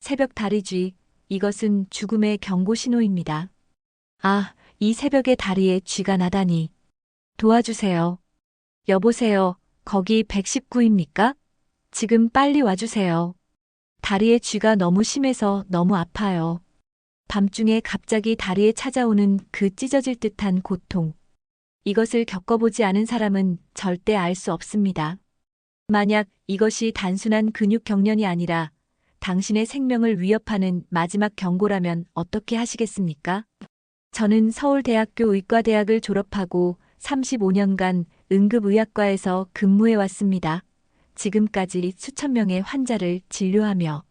새벽 다리쥐, 이것은 죽음의 경고 신호입니다. 아, 이 새벽에 다리에 쥐가 나다니. 도와주세요. 여보세요, 거기 119입니까? 지금 빨리 와주세요. 다리에 쥐가 너무 심해서 너무 아파요. 밤중에 갑자기 다리에 찾아오는 그 찢어질 듯한 고통. 이것을 겪어보지 않은 사람은 절대 알 수 없습니다. 만약 이것이 단순한 근육 경련이 아니라 당신의 생명을 위협하는 마지막 경고라면 어떻게 하시겠습니까? 저는 서울대학교 의과대학을 졸업하고 35년간 응급의학과에서 근무해 왔습니다. 지금까지 수천 명의 환자를 진료하며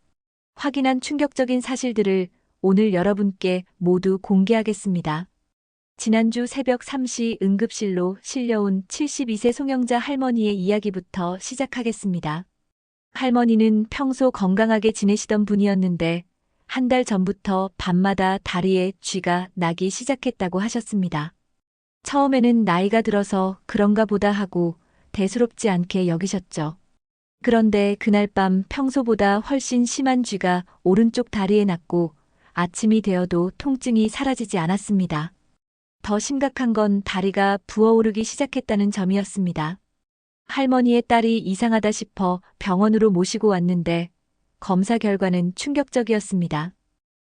확인한 충격적인 사실들을 오늘 여러분께 모두 공개하겠습니다. 지난주 새벽 3시 응급실로 실려온 72세 송영자 할머니의 이야기부터 시작하겠습니다. 할머니는 평소 건강하게 지내시던 분이었는데 한 달 전부터 밤마다 다리에 쥐가 나기 시작했다고 하셨습니다. 처음에는 나이가 들어서 그런가 보다 하고 대수롭지 않게 여기셨죠. 그런데 그날 밤 평소보다 훨씬 심한 쥐가 오른쪽 다리에 났고 아침이 되어도 통증이 사라지지 않았습니다. 더 심각한 건 다리가 부어오르기 시작했다는 점이었습니다. 할머니의 딸이 이상하다 싶어 병원으로 모시고 왔는데 검사 결과는 충격적이었습니다.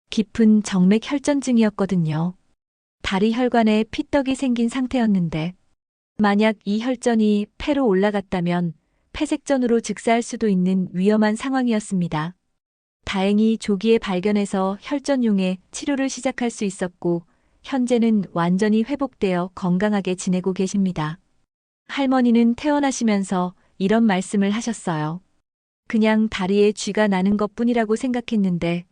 깊은 정맥 혈전증이었거든요. 다리 혈관에 피떡이 생긴 상태였는데 만약 이 혈전이 폐로 올라갔다면 폐색전으로 즉사할 수도 있는 위험한 상황이었습니다. 다행히 조기에 발견해서 혈전용의 치료를 시작할 수 있었고 현재는 완전히 회복되어 건강하게 지내고 계십니다. 할머니는 퇴원하시면서 이런 말씀을 하셨어요. 그냥 다리에 쥐가 나는 것뿐이라고 생각했는데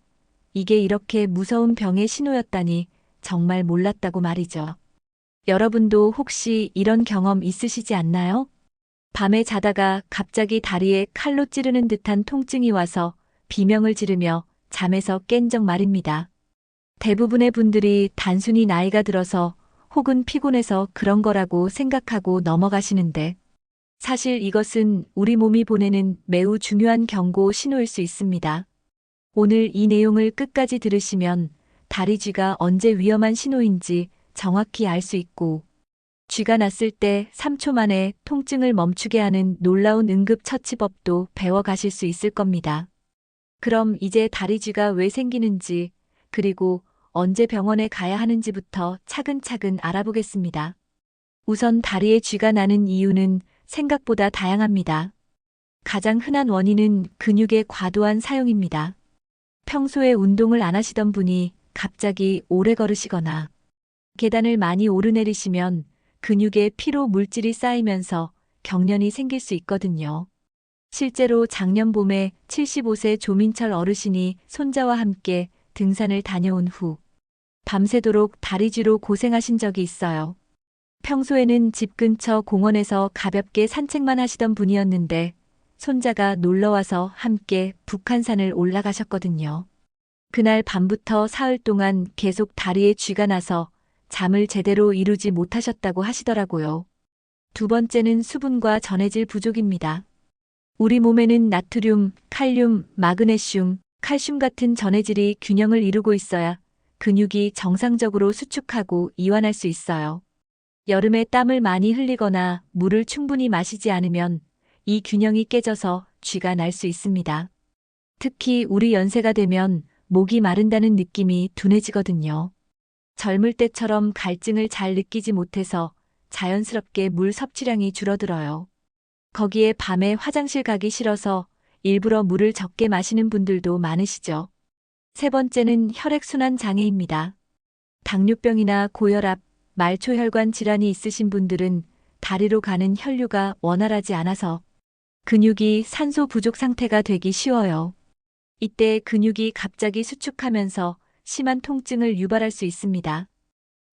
이게 이렇게 무서운 병의 신호였다니 정말 몰랐다고 말이죠. 여러분도 혹시 이런 경험 있으시지 않나요? 밤에 자다가 갑자기 다리에 칼로 찌르는 듯한 통증이 와서 비명을 지르며 잠에서 깬 적 말입니다. 대부분의 분들이 단순히 나이가 들어서 혹은 피곤해서 그런 거라고 생각하고 넘어가시는데 사실 이것은 우리 몸이 보내는 매우 중요한 경고 신호일 수 있습니다. 오늘 이 내용을 끝까지 들으시면 다리 쥐가 언제 위험한 신호인지 정확히 알 수 있고 쥐가 났을 때 3초 만에 통증을 멈추게 하는 놀라운 응급처치법도 배워가실 수 있을 겁니다. 그럼 이제 다리 쥐가 왜 생기는지 그리고 언제 병원에 가야 하는지부터 차근차근 알아보겠습니다. 우선 다리에 쥐가 나는 이유는 생각보다 다양합니다. 가장 흔한 원인은 근육의 과도한 사용입니다. 평소에 운동을 안 하시던 분이 갑자기 오래 걸으시거나 계단을 많이 오르내리시면 근육에 피로 물질이 쌓이면서 경련이 생길 수 있거든요. 실제로 작년 봄에 75세 조민철 어르신이 손자와 함께 등산을 다녀온 후 밤새도록 다리쥐로 고생하신 적이 있어요. 평소에는 집 근처 공원에서 가볍게 산책만 하시던 분이었는데 손자가 놀러와서 함께 북한산을 올라가셨거든요. 그날 밤부터 사흘 동안 계속 다리에 쥐가 나서 잠을 제대로 이루지 못하셨다고 하시더라고요. 두 번째는 수분과 전해질 부족입니다. 우리 몸에는 나트륨, 칼륨, 마그네슘, 칼슘 같은 전해질이 균형을 이루고 있어야 근육이 정상적으로 수축하고 이완할 수 있어요. 여름에 땀을 많이 흘리거나 물을 충분히 마시지 않으면 이 균형이 깨져서 쥐가 날 수 있습니다. 특히 우리 연세가 되면 목이 마른다는 느낌이 둔해지거든요. 젊을 때처럼 갈증을 잘 느끼지 못해서 자연스럽게 물 섭취량이 줄어들어요. 거기에 밤에 화장실 가기 싫어서 일부러 물을 적게 마시는 분들도 많으시죠. 세 번째는 혈액순환 장애입니다. 당뇨병이나 고혈압, 말초혈관 질환이 있으신 분들은 다리로 가는 혈류가 원활하지 않아서 근육이 산소 부족 상태가 되기 쉬워요. 이때 근육이 갑자기 수축하면서 심한 통증을 유발할 수 있습니다.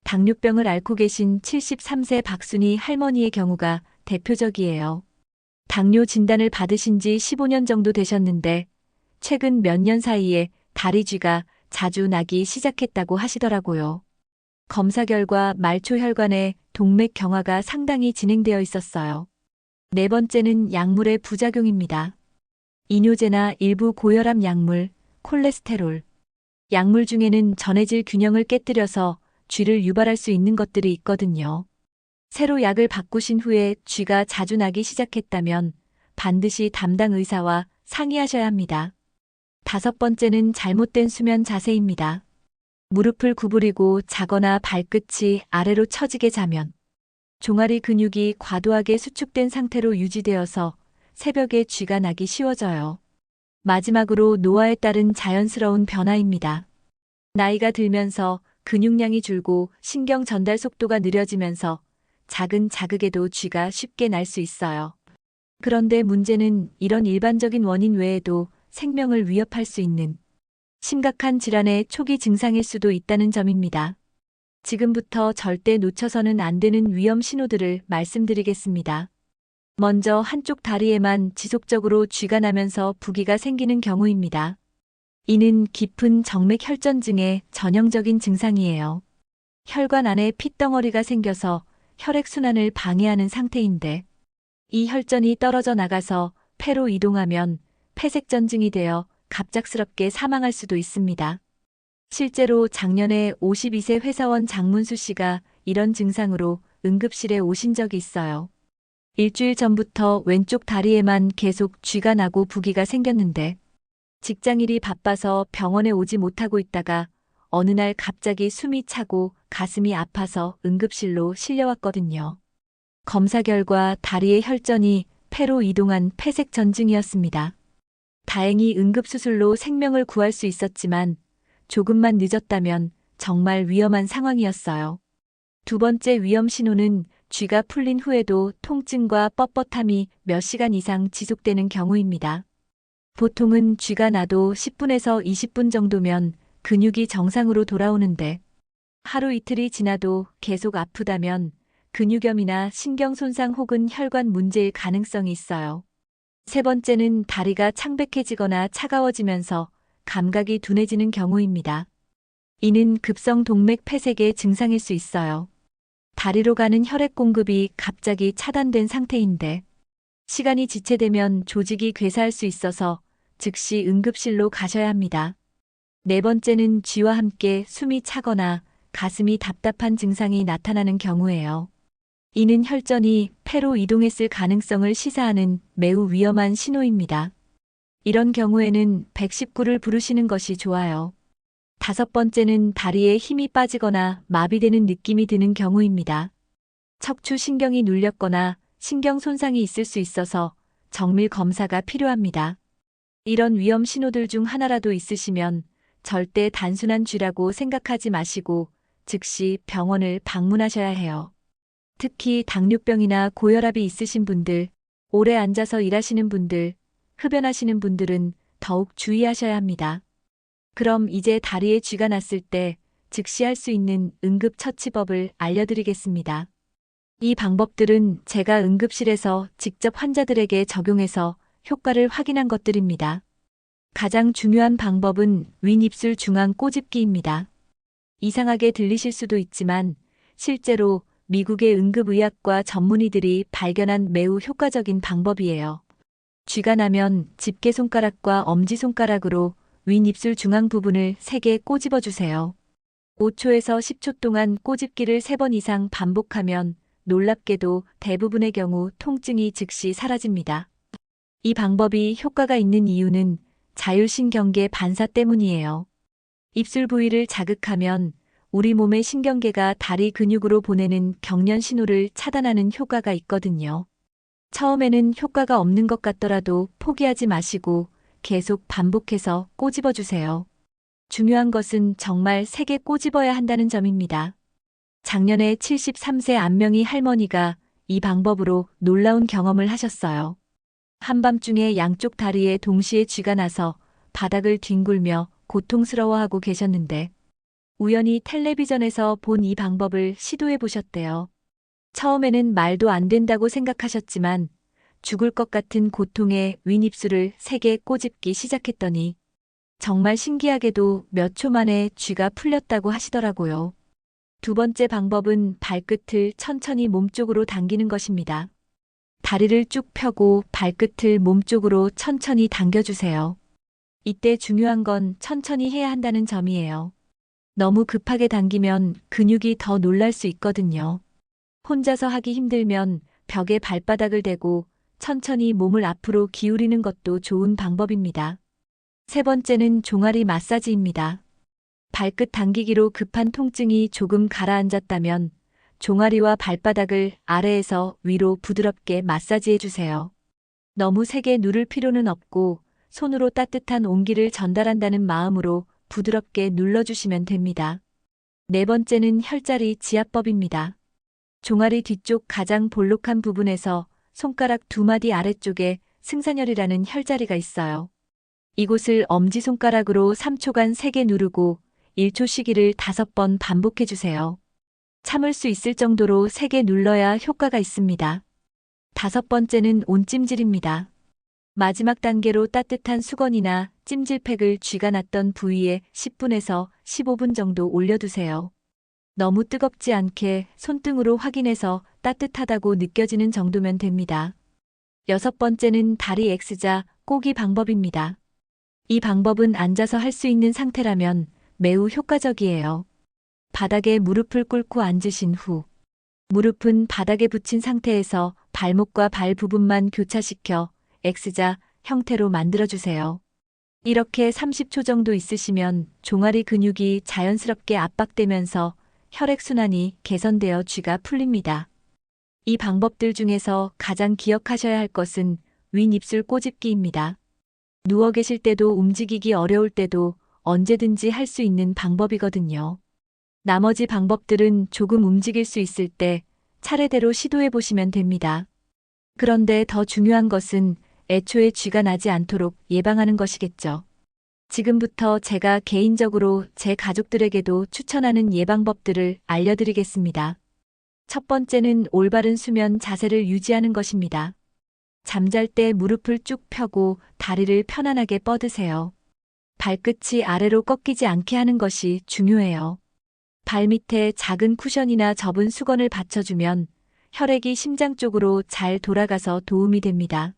당뇨병을 앓고 계신 73세 박순희 할머니의 경우가 대표적이에요. 당뇨 진단을 받으신 지 15년 정도 되셨는데 최근 몇 년 사이에 다리쥐가 자주 나기 시작했다고 하시더라고요. 검사 결과 말초혈관에 동맥 경화가 상당히 진행되어 있었어요. 네 번째는 약물의 부작용입니다. 이뇨제나 일부 고혈압 약물, 콜레스테롤. 약물 중에는 전해질 균형을 깨뜨려서 쥐를 유발할 수 있는 것들이 있거든요. 새로 약을 바꾸신 후에 쥐가 자주 나기 시작했다면 반드시 담당 의사와 상의하셔야 합니다. 다섯 번째는 잘못된 수면 자세입니다. 무릎을 구부리고 자거나 발끝이 아래로 처지게 자면 종아리 근육이 과도하게 수축된 상태로 유지되어서 새벽에 쥐가 나기 쉬워져요. 마지막으로 노화에 따른 자연스러운 변화입니다. 나이가 들면서 근육량이 줄고 신경 전달 속도가 느려지면서 작은 자극에도 쥐가 쉽게 날 수 있어요. 그런데 문제는 이런 일반적인 원인 외에도 생명을 위협할 수 있는 심각한 질환의 초기 증상일 수도 있다는 점입니다. 지금부터 절대 놓쳐서는 안 되는 위험 신호들을 말씀드리겠습니다. 먼저 한쪽 다리에만 지속적으로 쥐가 나면서 부기가 생기는 경우입니다. 이는 깊은 정맥 혈전증의 전형적인 증상이에요. 혈관 안에 핏덩어리가 생겨서 혈액순환을 방해하는 상태인데 이 혈전이 떨어져 나가서 폐로 이동하면 폐색전증이 되어 갑작스럽게 사망할 수도 있습니다. 실제로 작년에 52세 회사원 장문수 씨가 이런 증상으로 응급실에 오신 적이 있어요. 일주일 전부터 왼쪽 다리에만 계속 쥐가 나고 부기가 생겼는데 직장일이 바빠서 병원에 오지 못하고 있다가 어느 날 갑자기 숨이 차고 가슴이 아파서 응급실로 실려왔거든요. 검사 결과 다리의 혈전이 폐로 이동한 폐색전증이었습니다. 다행히 응급수술로 생명을 구할 수 있었지만 조금만 늦었다면 정말 위험한 상황이었어요. 두 번째 위험 신호는 쥐가 풀린 후에도 통증과 뻣뻣함이 몇 시간 이상 지속되는 경우입니다. 보통은 쥐가 나도 10분에서 20분 정도면 근육이 정상으로 돌아오는데 하루 이틀이 지나도 계속 아프다면 근육염이나 신경 손상 혹은 혈관 문제일 가능성이 있어요. 세 번째는 다리가 창백해지거나 차가워지면서 감각이 둔해지는 경우입니다. 이는 급성 동맥 폐색의 증상일 수 있어요. 다리로 가는 혈액 공급이 갑자기 차단된 상태인데 시간이 지체되면 조직이 괴사할 수 있어서 즉시 응급실로 가셔야 합니다. 네 번째는 쥐와 함께 숨이 차거나 가슴이 답답한 증상이 나타나는 경우예요. 이는 혈전이 폐로 이동했을 가능성을 시사하는 매우 위험한 신호입니다. 이런 경우에는 119를 부르시는 것이 좋아요. 다섯 번째는 다리에 힘이 빠지거나 마비되는 느낌이 드는 경우입니다. 척추 신경이 눌렸거나 신경 손상이 있을 수 있어서 정밀 검사가 필요합니다. 이런 위험 신호들 중 하나라도 있으시면 절대 단순한 쥐라고 생각하지 마시고 즉시 병원을 방문하셔야 해요. 특히 당뇨병이나 고혈압이 있으신 분들, 오래 앉아서 일하시는 분들, 흡연하시는 분들은 더욱 주의하셔야 합니다. 그럼 이제 다리에 쥐가 났을 때 즉시 할 수 있는 응급처치법을 알려드리겠습니다. 이 방법들은 제가 응급실에서 직접 환자들에게 적용해서 효과를 확인한 것들입니다. 가장 중요한 방법은 윗입술 중앙 꼬집기입니다. 이상하게 들리실 수도 있지만 실제로 미국의 응급의학과 전문의들이 발견한 매우 효과적인 방법이에요. 쥐가 나면 집게손가락과 엄지손가락으로 윗입술 중앙 부분을 세게 꼬집어 주세요. 5초에서 10초 동안 꼬집기를 3번 이상 반복하면 놀랍게도 대부분의 경우 통증이 즉시 사라집니다. 이 방법이 효과가 있는 이유는 자율신경계 반사 때문이에요. 입술 부위를 자극하면 우리 몸의 신경계가 다리 근육으로 보내는 경련 신호를 차단하는 효과가 있거든요. 처음에는 효과가 없는 것 같더라도 포기하지 마시고 계속 반복해서 꼬집어 주세요. 중요한 것은 정말 세게 꼬집어야 한다는 점입니다. 작년에 73세 안명희 할머니가 이 방법으로 놀라운 경험을 하셨어요. 한밤중에 양쪽 다리에 동시에 쥐가 나서 바닥을 뒹굴며 고통스러워하고 계셨는데 우연히 텔레비전에서 본 이 방법을 시도해 보셨대요. 처음에는 말도 안 된다고 생각하셨지만 죽을 것 같은 고통에 윗입술을 세게 꼬집기 시작했더니 정말 신기하게도 몇 초 만에 쥐가 풀렸다고 하시더라고요. 두 번째 방법은 발끝을 천천히 몸쪽으로 당기는 것입니다. 다리를 쭉 펴고 발끝을 몸쪽으로 천천히 당겨주세요. 이때 중요한 건 천천히 해야 한다는 점이에요. 너무 급하게 당기면 근육이 더 놀랄 수 있거든요. 혼자서 하기 힘들면 벽에 발바닥을 대고 천천히 몸을 앞으로 기울이는 것도 좋은 방법입니다. 세 번째는 종아리 마사지입니다. 발끝 당기기로 급한 통증이 조금 가라앉았다면 종아리와 발바닥을 아래에서 위로 부드럽게 마사지해 주세요. 너무 세게 누를 필요는 없고 손으로 따뜻한 온기를 전달한다는 마음으로 부드럽게 눌러주시면 됩니다. 네 번째는 혈자리 지압법입니다. 종아리 뒤쪽 가장 볼록한 부분에서 손가락 두 마디 아래쪽에 승산혈이라는 혈자리가 있어요. 이곳을 엄지손가락으로 3초간 세게 누르고 1초 쉬기를 5번 반복해 주세요. 참을 수 있을 정도로 세게 눌러야 효과가 있습니다. 다섯 번째는 온찜질입니다. 마지막 단계로 따뜻한 수건이나 찜질팩을 쥐가 났던 부위에 10분에서 15분 정도 올려두세요. 너무 뜨겁지 않게 손등으로 확인해서 따뜻하다고 느껴지는 정도면 됩니다. 여섯 번째는 다리 X자 꼬기 방법입니다. 이 방법은 앉아서 할 수 있는 상태라면 매우 효과적이에요. 바닥에 무릎을 꿇고 앉으신 후 무릎은 바닥에 붙인 상태에서 발목과 발 부분만 교차시켜 X자 형태로 만들어주세요. 이렇게 30초 정도 있으시면 종아리 근육이 자연스럽게 압박되면서 혈액순환이 개선되어 쥐가 풀립니다. 이 방법들 중에서 가장 기억하셔야 할 것은 윗입술 꼬집기입니다. 누워 계실 때도 움직이기 어려울 때도 언제든지 할 수 있는 방법이거든요. 나머지 방법들은 조금 움직일 수 있을 때 차례대로 시도해 보시면 됩니다. 그런데 더 중요한 것은 애초에 쥐가 나지 않도록 예방하는 것이겠죠. 지금부터 제가 개인적으로 제 가족들에게도 추천하는 예방법들을 알려드리겠습니다. 첫 번째는 올바른 수면 자세를 유지하는 것입니다. 잠잘 때 무릎을 쭉 펴고 다리를 편안하게 뻗으세요. 발끝이 아래로 꺾이지 않게 하는 것이 중요해요. 발 밑에 작은 쿠션이나 접은 수건을 받쳐주면 혈액이 심장 쪽으로 잘 돌아가서 도움이 됩니다.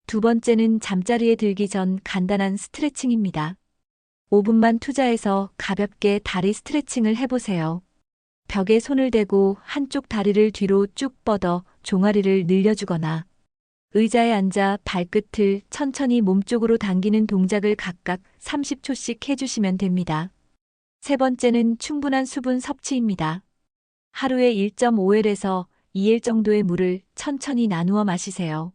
두 번째는 잠자리에 들기 전 간단한 스트레칭입니다. 5분만 투자해서 가볍게 다리 스트레칭을 해보세요. 벽에 손을 대고 한쪽 다리를 뒤로 쭉 뻗어 종아리를 늘려주거나 의자에 앉아 발끝을 천천히 몸쪽으로 당기는 동작을 각각 30초씩 해주시면 됩니다. 세 번째는 충분한 수분 섭취입니다. 하루에 1.5L에서 2L 정도의 물을 천천히 나누어 마시세요.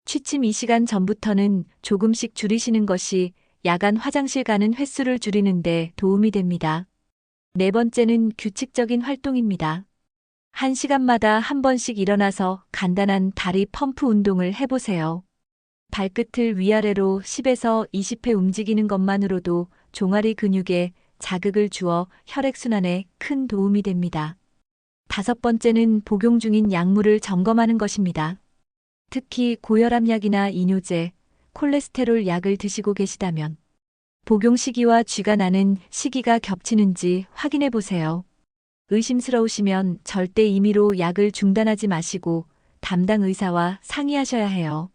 취침 2시간 전부터는 조금씩 줄이시는 것이 야간 화장실 가는 횟수를 줄이는 데 도움이 됩니다. 네 번째는 규칙적인 활동입니다. 1시간마다 한 번씩 일어나서 간단한 다리 펌프 운동을 해보세요. 발끝을 위아래로 10에서 20회 움직이는 것만으로도 종아리 근육에 자극을 주어 혈액순환에 큰 도움이 됩니다. 다섯 번째는 복용 중인 약물을 점검하는 것입니다. 특히 고혈압약이나 이뇨제, 콜레스테롤 약을 드시고 계시다면 복용 시기와 쥐가 나는 시기가 겹치는지 확인해 보세요. 의심스러우시면 절대 임의로 약을 중단하지 마시고 담당 의사와 상의하셔야 해요.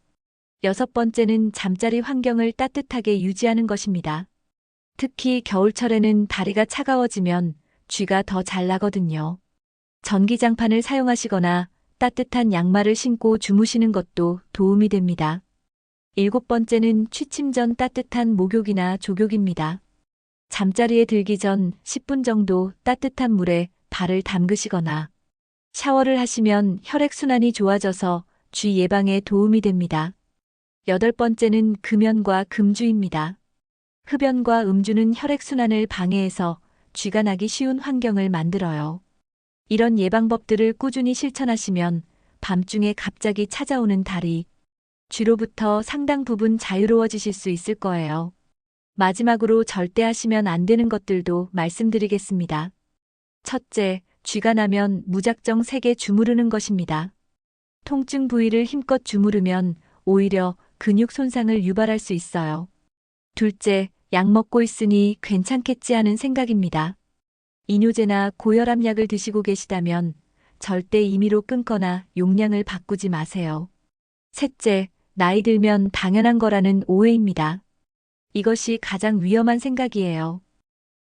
여섯 번째는 잠자리 환경을 따뜻하게 유지하는 것입니다. 특히 겨울철에는 다리가 차가워지면 쥐가 더 잘 나거든요. 전기장판을 사용하시거나 따뜻한 양말을 신고 주무시는 것도 도움이 됩니다. 일곱 번째는 취침 전 따뜻한 목욕이나 족욕입니다. 잠자리에 들기 전 10분 정도 따뜻한 물에 발을 담그시거나 샤워를 하시면 혈액순환이 좋아져서 쥐 예방에 도움이 됩니다. 여덟 번째는 금연과 금주입니다. 흡연과 음주는 혈액순환을 방해해서 쥐가 나기 쉬운 환경을 만들어요. 이런 예방법들을 꾸준히 실천하시면 밤중에 갑자기 찾아오는 다리, 쥐로부터 상당 부분 자유로워지실 수 있을 거예요. 마지막으로 절대 하시면 안 되는 것들도 말씀드리겠습니다. 첫째, 쥐가 나면 무작정 세게 주무르는 것입니다. 통증 부위를 힘껏 주무르면 오히려 근육 손상을 유발할 수 있어요. 둘째, 약 먹고 있으니 괜찮겠지 하는 생각입니다. 이뇨제나 고혈압약을 드시고 계시다면 절대 임의로 끊거나 용량을 바꾸지 마세요. 셋째, 나이 들면 당연한 거라는 오해입니다. 이것이 가장 위험한 생각이에요.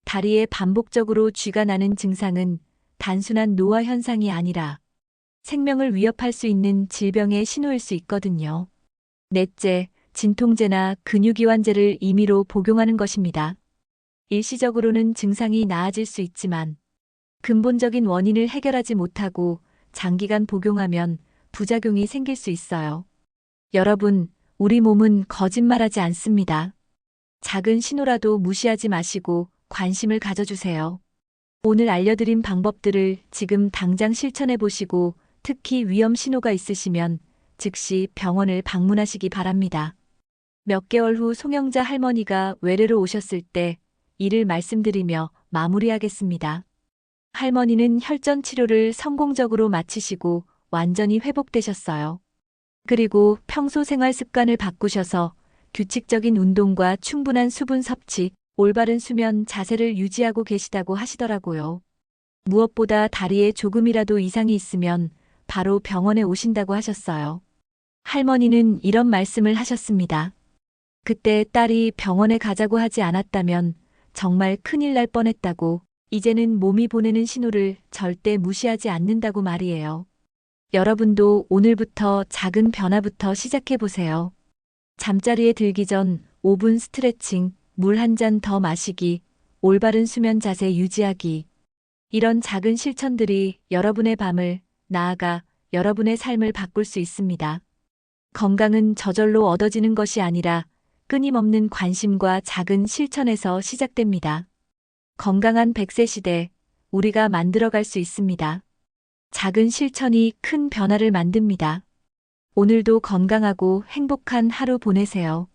다리에 반복적으로 쥐가 나는 증상은 단순한 노화 현상이 아니라 생명을 위협할 수 있는 질병의 신호일 수 있거든요. 넷째, 진통제나 근육이완제를 임의로 복용하는 것입니다. 일시적으로는 증상이 나아질 수 있지만 근본적인 원인을 해결하지 못하고 장기간 복용하면 부작용이 생길 수 있어요. 여러분, 우리 몸은 거짓말하지 않습니다. 작은 신호라도 무시하지 마시고 관심을 가져주세요. 오늘 알려드린 방법들을 지금 당장 실천해 보시고 특히 위험 신호가 있으시면 즉시 병원을 방문하시기 바랍니다. 몇 개월 후 송영자 할머니가 외래로 오셨을 때 이를 말씀드리며 마무리하겠습니다. 할머니는 혈전 치료를 성공적으로 마치시고 완전히 회복되셨어요. 그리고 평소 생활 습관을 바꾸셔서 규칙적인 운동과 충분한 수분 섭취, 올바른 수면 자세를 유지하고 계시다고 하시더라고요. 무엇보다 다리에 조금이라도 이상이 있으면 바로 병원에 오신다고 하셨어요. 할머니는 이런 말씀을 하셨습니다. 그때 딸이 병원에 가자고 하지 않았다면 정말 큰일 날 뻔했다고, 이제는 몸이 보내는 신호를 절대 무시하지 않는다고 말이에요. 여러분도 오늘부터 작은 변화부터 시작해 보세요. 잠자리에 들기 전 5분 스트레칭, 물 한 잔 더 마시기, 올바른 수면 자세 유지하기. 이런 작은 실천들이 여러분의 밤을, 나아가 여러분의 삶을 바꿀 수 있습니다. 건강은 저절로 얻어지는 것이 아니라 끊임없는 관심과 작은 실천에서 시작됩니다. 건강한 100세 시대, 우리가 만들어갈 수 있습니다. 작은 실천이 큰 변화를 만듭니다. 오늘도 건강하고 행복한 하루 보내세요.